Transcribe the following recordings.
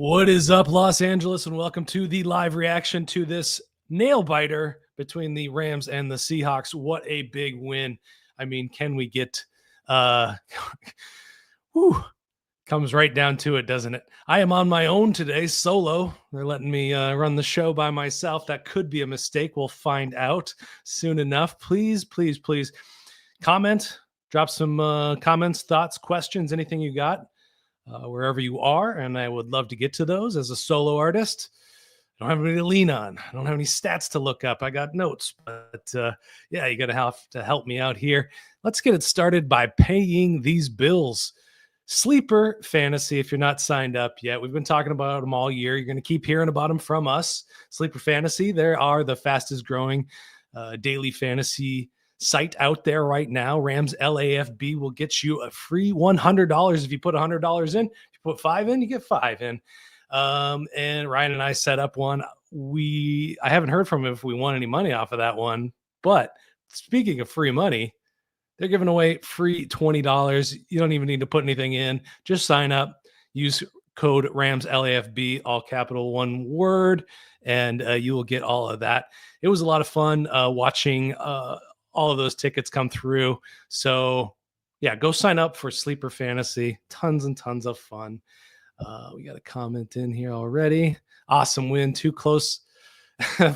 What is up, Los Angeles, and welcome to the live reaction to this nail biter between the Rams and the Seahawks. What a big win. I mean, can we get whew, comes right down to it, doesn't it? I am on my own today, solo. They're letting me run the show by myself. That could be a mistake. We'll find out soon enough. Please comment, drop some comments, thoughts, questions, anything you got. Wherever you are, and I would love to get to those as a solo artist. I don't have anybody to lean on. I don't have any stats to look up. I got notes, but yeah, you got to have to help me out here. Let's get it started by paying these bills. Sleeper Fantasy, if you're not signed up yet, we've been talking about them all year. You're going to keep hearing about them from us. Sleeper Fantasy, they are the fastest growing daily fantasy site out there right now. Rams LAFB will get you a free $100 if you put $100 in. If you put 5 in, you get 5 in. And Ryan and I set up one. I haven't heard from him if we won any money off of that one. But speaking of free money, they're giving away free $20. You don't even need to put anything in. Just sign up. Use code Rams LAFB, all capital, one word, and you will get all of that. It was a lot of fun watching all of those tickets come through. So yeah, go sign up for Sleeper Fantasy. Tons and tons of fun. We got a comment in here already. Awesome win. Too close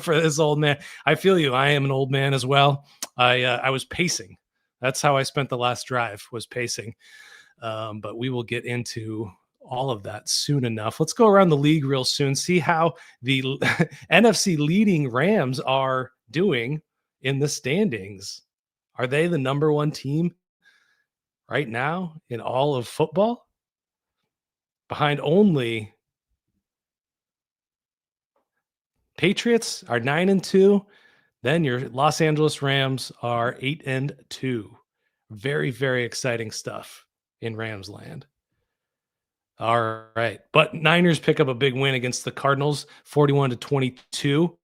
for this old man. I feel you. I am an old man as well. I was pacing. That's how I spent the last drive, was pacing. But we will get into all of that soon enough. Let's go around the league real soon. See how the NFC leading Rams are doing in the standings. Are they the number one team right now in all of football? Behind only Patriots are 9-2. Then your Los Angeles Rams are 8-2. Very, very exciting stuff in Rams land. All right. But Niners pick up a big win against the Cardinals, 41-22.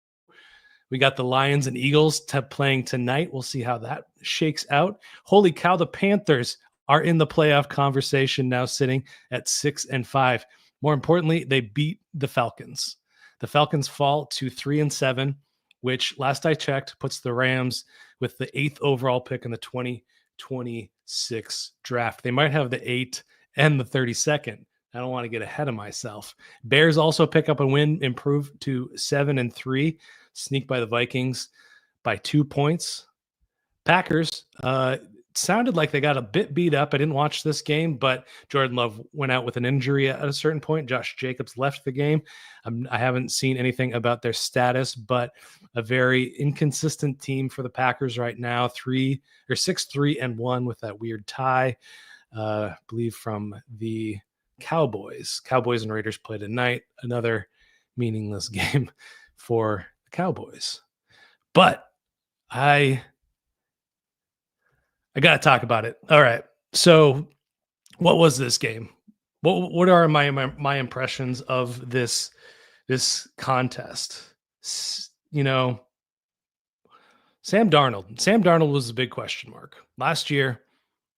We got the Lions and Eagles playing tonight. We'll see how that shakes out. Holy cow, the Panthers are in the playoff conversation now, sitting at 6-5. More importantly, they beat the Falcons. The Falcons fall to 3-7, which last I checked puts the Rams with the 8th overall pick in the 2026 draft. They might have the 8th and the 32nd. I don't want to get ahead of myself. Bears also pick up a win, improve to 7-3. Sneak by the Vikings by 2 points. Packers sounded like they got a bit beat up. I didn't watch this game, but Jordan Love went out with an injury at a certain point. Josh Jacobs left the game. I haven't seen anything about their status, but a very inconsistent team for the Packers right now. 6-3-1 with that weird tie, I believe, from the Cowboys. Cowboys and Raiders play tonight. Another meaningless game for Cowboys. But I got to talk about it. All right. So what was this game? What are my impressions of this contest? You know, Sam Darnold was a big question mark. Last year,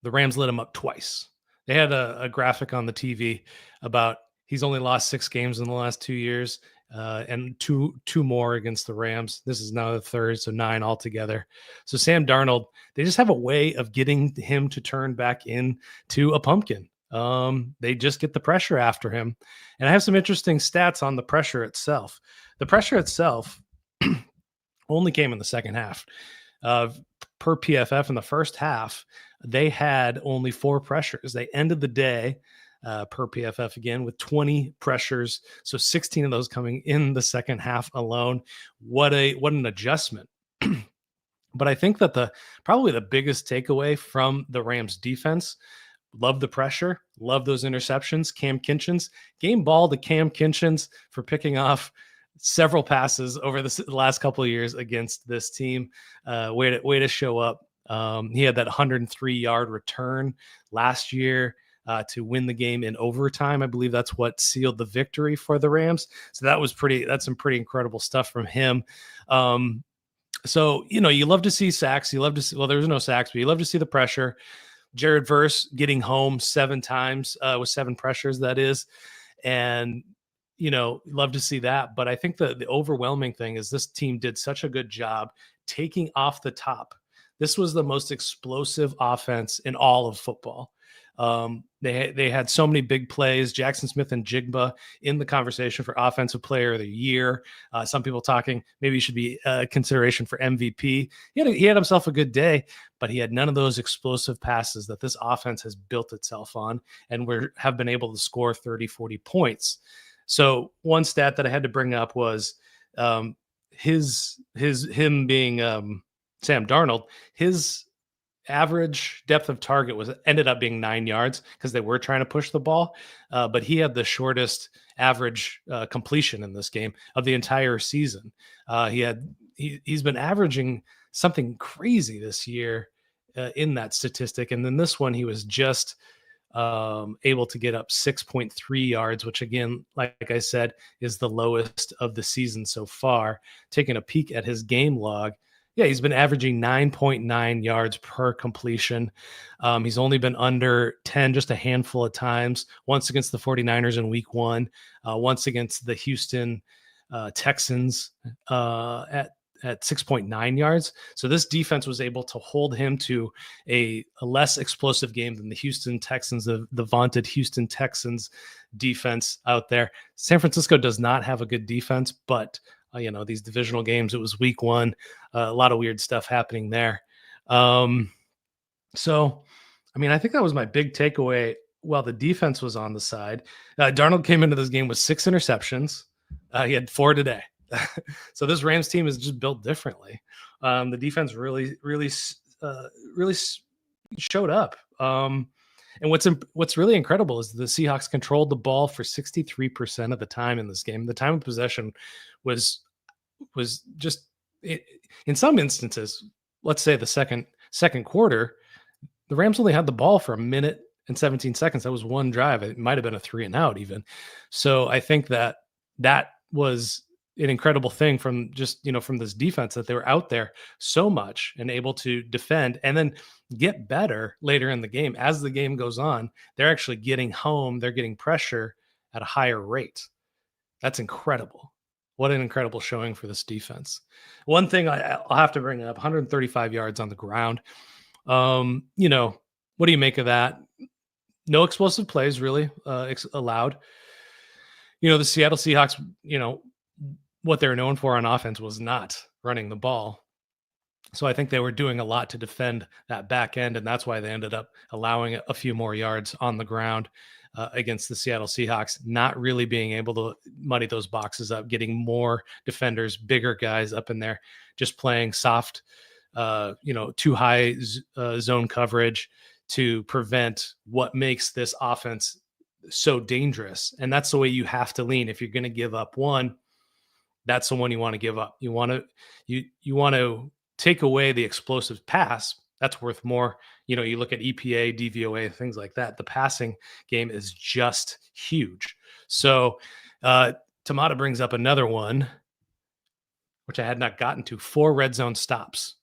the Rams lit him up twice. They had a graphic on the TV about he's only lost 6 games in the last 2 years. And two more against the Rams. This is now the 3rd, so 9 altogether. So Sam Darnold, they just have a way of getting him to turn back into a pumpkin. They just get the pressure after him. And I have some interesting stats on the pressure itself. The pressure itself only came in the second half. Per PFF in the first half, they had only 4 pressures. They ended the day per PFF again with 20 pressures. So 16 of those coming in the second half alone. What an adjustment. But I think that probably the biggest takeaway from the Rams defense, love the pressure, love those interceptions. Cam Kinchens, game ball to Cam Kinchens for picking off several passes over the last couple of years against this team. Way to show up. He had that 103-yard return last year to win the game in overtime. I believe that's what sealed the victory for the Rams. So that's some pretty incredible stuff from him. So, you love to see sacks. You love to see, well, there's no sacks, but you love to see the pressure. Jared Verse getting home 7 times with 7 pressures, that is. And, love to see that. But I think the overwhelming thing is this team did such a good job taking off the top. This was the most explosive offense in all of football. They had so many big plays. Jackson Smith and Jigba in the conversation for Offensive Player of the Year. Some people talking maybe he should be consideration for MVP. He had himself a good day, but he had none of those explosive passes that this offense has built itself on, and have been able to score 30, 40 points. So one stat that I had to bring up was him being Sam Darnold. His average depth of target ended up being 9 yards because they were trying to push the ball, but he had the shortest average completion in this game of the entire season. He's been averaging something crazy this year in that statistic, and then this one he was just able to get up 6.3 yards, which again, like I said, is the lowest of the season so far. Taking a peek at his game log, yeah, he's been averaging 9.9 yards per completion. He's only been under 10 just a handful of times, once against the 49ers in week 1, once against the Houston Texans at 6.9 yards. So this defense was able to hold him to a less explosive game than the Houston Texans, the vaunted Houston Texans defense out there. San Francisco does not have a good defense, but these divisional games, it was week 1, a lot of weird stuff happening there. So, I think that was my big takeaway. While the defense was on the side, Darnold came into this game with 6 interceptions. He had 4 today. So this Rams team is just built differently. The defense really showed up. And what's really incredible is the Seahawks controlled the ball for 63% of the time in this game. The time of possession was just, in some instances, let's say the second quarter, the Rams only had the ball for 1 minute and 17 seconds. That was one drive. It might have been a 3 and out even. So I think that was an incredible thing from from this defense, that they were out there so much and able to defend and then get better later in the game. As the game goes on, they're actually getting home. They're getting pressure at a higher rate. That's incredible. What an incredible showing for this defense. One thing I'll have to bring up, 135 yards on the ground. What do you make of that? No explosive plays really allowed. The Seattle Seahawks, what they're known for on offense was not running the ball. So I think they were doing a lot to defend that back end, and that's why they ended up allowing a few more yards on the ground against the Seattle Seahawks, not really being able to muddy those boxes up, getting more defenders, bigger guys up in there, just playing soft, too high zone coverage to prevent what makes this offense so dangerous. And that's the way you have to lean. If you're going to give up one, that's the one you want to give up. You want to take away the explosive pass. That's worth more. You look at EPA, DVOA, things like that. The passing game is just huge. So Tamata brings up another one, which I had not gotten to, 4 red zone stops.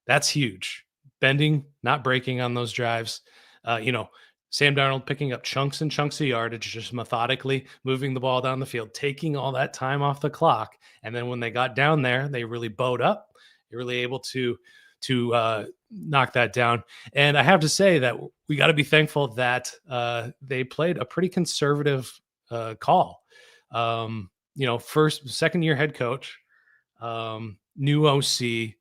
That's huge. Bending, not breaking on those drives. Sam Darnold picking up chunks and chunks of yardage, just methodically moving the ball down the field, taking all that time off the clock. And then when they got down there, they really bowed up. They're really able to knock that down. And I have to say that we got to be thankful that they played a pretty conservative call. Second year head coach, new OC.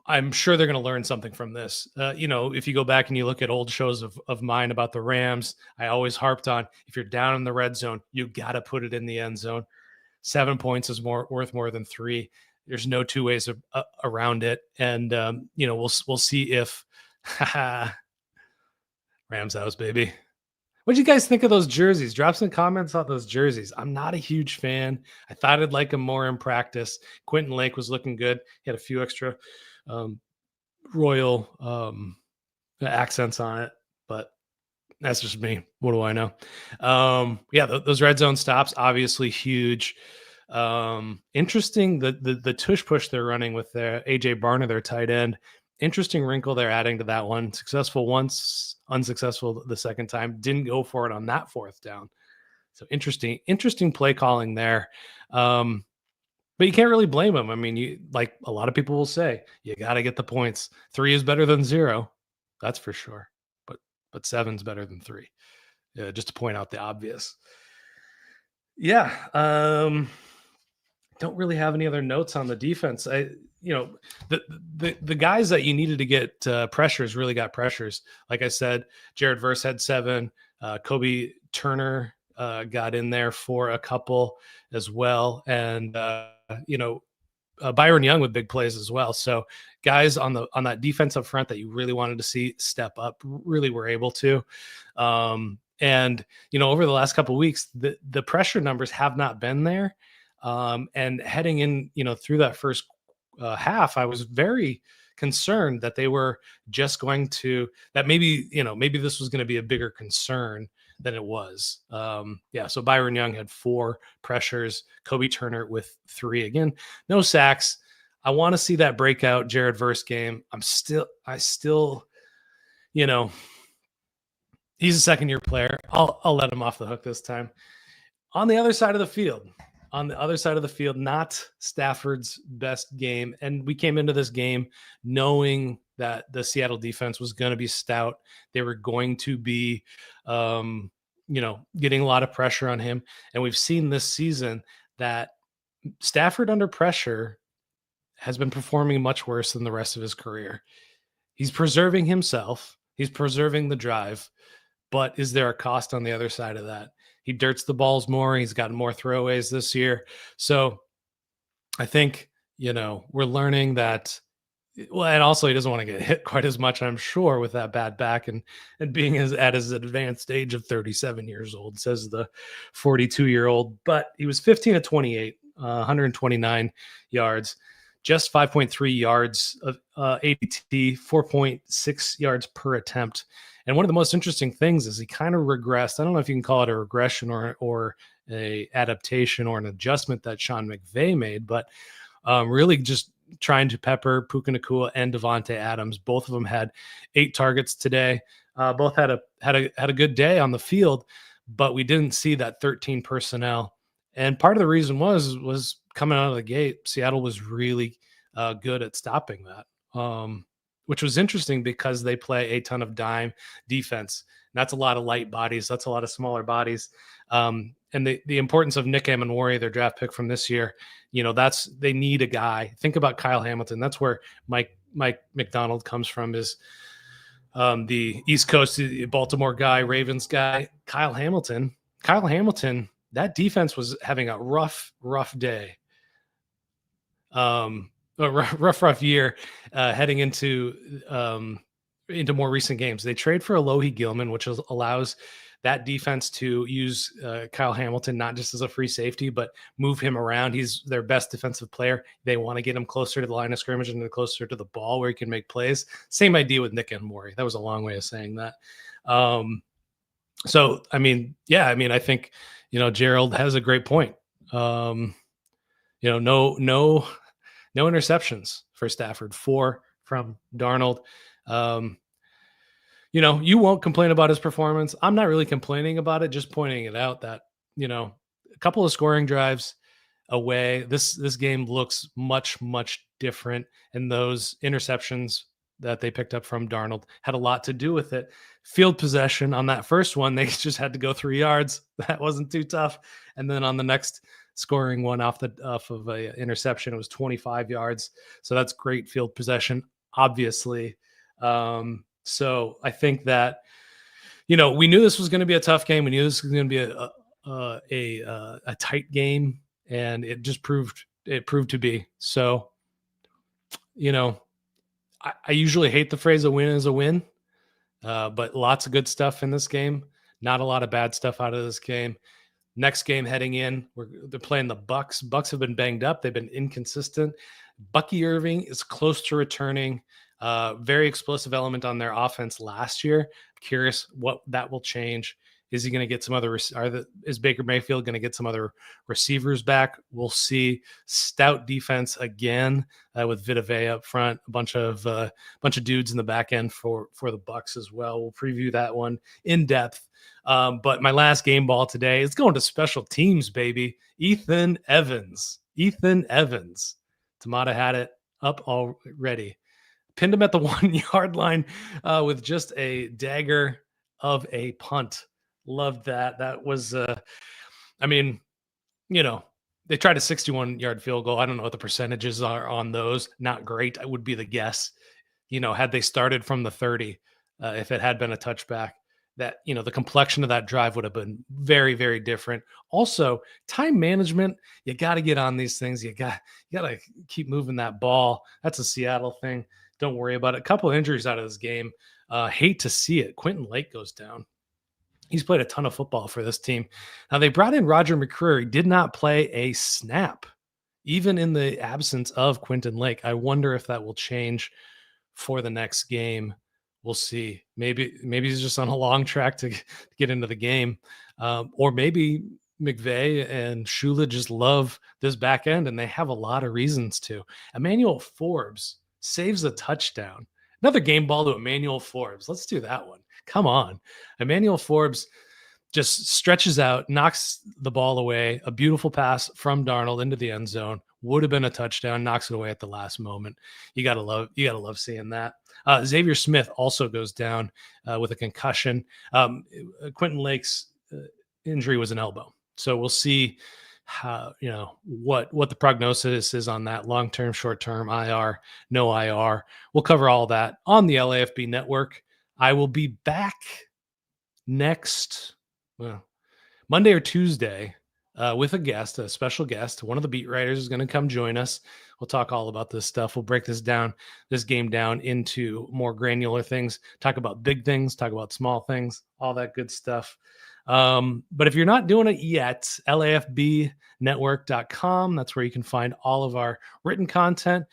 I'm sure they're going to learn something from this. If you go back and you look at old shows of mine about the Rams, I always harped on, if you're down in the red zone, you got to put it in the end zone. 7 points is worth more than 3. There's no two ways around it. And, we'll see if Rams house, baby. What do you guys think of those jerseys? Drop some comments on those jerseys. I'm not a huge fan. I thought I'd like them more in practice. Quentin Lake was looking good. He had a few extra royal accents on it, but that's just me. What do I know? Those red zone stops, obviously huge. Interesting. The tush push they're running with their AJ Barner, their tight end. Interesting wrinkle they're adding to that one. Successful once, unsuccessful the second time. Didn't go for it on that 4th down. So interesting play calling there. But you can't really blame him. I mean, you like a lot of people will say, you got to get the points. 3 is better than 0. That's for sure. But 7's better than 3. Just to point out the obvious. Yeah. Don't really have any other notes on the defense. The guys that you needed to get pressures really got pressures. Like I said, Jared Verse had 7. Kobe Turner got in there for a couple as well, and Byron Young with big plays as well. So guys on that defensive front that you really wanted to see step up really were able to. And over the last couple of weeks, the pressure numbers have not been there. And heading in, through that first half, I was very concerned that they were just going to, that maybe this was going to be a bigger concern than it was. So Byron Young had 4 pressures, Kobe Turner with 3. Again, no sacks. I want to see that breakout Jared Verse game. I still, he's a second-year player. I'll let him off the hook this time. On the other side of the field, not Stafford's best game. And we came into this game knowing that the Seattle defense was going to be stout. They were going to be, getting a lot of pressure on him. And we've seen this season that Stafford under pressure has been performing much worse than the rest of his career. He's preserving himself. He's preserving the drive. But is there a cost on the other side of that? He dirts the balls more. He's gotten more throwaways this year. So I think, we're learning that. Well, and also he doesn't want to get hit quite as much, I'm sure, with that bad back and being at his advanced age of 37 years old, says the 42-year-old. But he was 15 of 28, 129 yards, just 5.3 yards of ADT, 4.6 yards per attempt. And one of the most interesting things is he kind of regressed. I don't know if you can call it a regression or a adaptation or an adjustment that Sean McVay made, but really just trying to pepper Puka Nacua and Devontae Adams. Both of them had 8 targets today. Both had a good day on the field, but we didn't see that 13 personnel. And part of the reason was coming out of the gate, Seattle was really good at stopping that. Which was interesting because they play a ton of dime defense. And that's a lot of light bodies. That's a lot of smaller bodies. And the importance of Nick Amenwari, their draft pick from this year, they need a guy. Think about Kyle Hamilton. That's where Mike McDonald comes from, is the East Coast, the Baltimore guy, Ravens guy. Kyle Hamilton, that defense was having a rough day. A rough year heading into more recent games. They trade for Alohi Gilman, which allows that defense to use Kyle Hamilton not just as a free safety, but move him around. He's their best defensive player. They want to get him closer to the line of scrimmage and closer to the ball where he can make plays. Same idea with Nick Amenwari. That was a long way of saying that. I think Gerald has a great point. No interceptions for Stafford, 4 from Darnold. You won't complain about his performance. I'm not really complaining about it, just pointing it out that, a couple of scoring drives away. This game looks much, much different. And those interceptions that they picked up from Darnold had a lot to do with it. Field possession on that first one, they just had to go 3 yards. That wasn't too tough. And then on the next scoring one off of a interception, it was 25 yards. So that's great field possession, obviously. So I think that, we knew this was going to be a tough game. We knew this was going to be a tight game, and it just proved to be. So, I usually hate the phrase "a win is a win," but lots of good stuff in this game. Not a lot of bad stuff out of this game. Next game heading in, they're playing the Bucks. Bucks have been banged up. They've been inconsistent. Bucky Irving is close to returning. Very explosive element on their offense last year. Curious what that will change Is he going to get some other? Is Baker Mayfield going to get some other receivers back? We'll see. Stout defense again with Vita Vea up front. A bunch of dudes in the back end for the Bucs as well. We'll preview that one in depth. But my last game ball today is going to special teams, baby. Ethan Evans. Tamada had it up already. Pinned him at the 1 yard line with just a dagger of a punt. Loved that. That was, they tried a 61-yard field goal. I don't know what the percentages are on those. Not great. I would be the guess. Had they started from the 30, if it had been a touchback, that, the complexion of that drive would have been very, very different. Also, time management, you got to get on these things. You got to keep moving that ball. That's a Seattle thing. Don't worry about it. A couple of injuries out of this game. Hate to see it. Quentin Lake goes down. He's played a ton of football for this team. Now, they brought in Roger McCreary, did not play a snap, even in the absence of Quentin Lake. I wonder if that will change for the next game. We'll see. Maybe he's just on a long track to get into the game. Or maybe McVay and Shula just love this back end, and they have a lot of reasons to. Emmanuel Forbes saves a touchdown. Another game ball to Emmanuel Forbes. Let's do that one. Come on. Emmanuel Forbes just stretches out, knocks the ball away. A beautiful pass from Darnold into the end zone. Would have been a touchdown, knocks it away at the last moment. You gotta love seeing that. Xavier Smith also goes down with a concussion. Quentin Lake's injury was an elbow. So we'll see how, what the prognosis is on that, long-term, short-term, IR, no IR. We'll cover all that on the LAFB network. I will be back next Monday or Tuesday with a special guest. One of the beat writers is going to come join us. We'll talk all about this stuff. We'll break this game down into more granular things, talk about big things, talk about small things, all that good stuff. But if you're not doing it yet, lafbnetwork.com, that's where you can find all of our written content.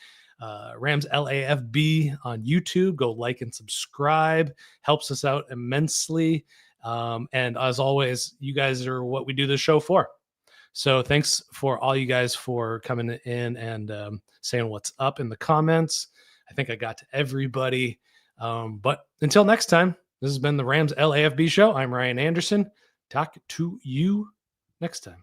Rams LAFB on YouTube. Go like and subscribe. Helps us out immensely. And as always, you guys are what we do this show for. So thanks for all you guys for coming in and saying what's up in the comments. I think I got to everybody. But until next time, this has been the Rams LAFB show. I'm Ryan Anderson. Talk to you next time.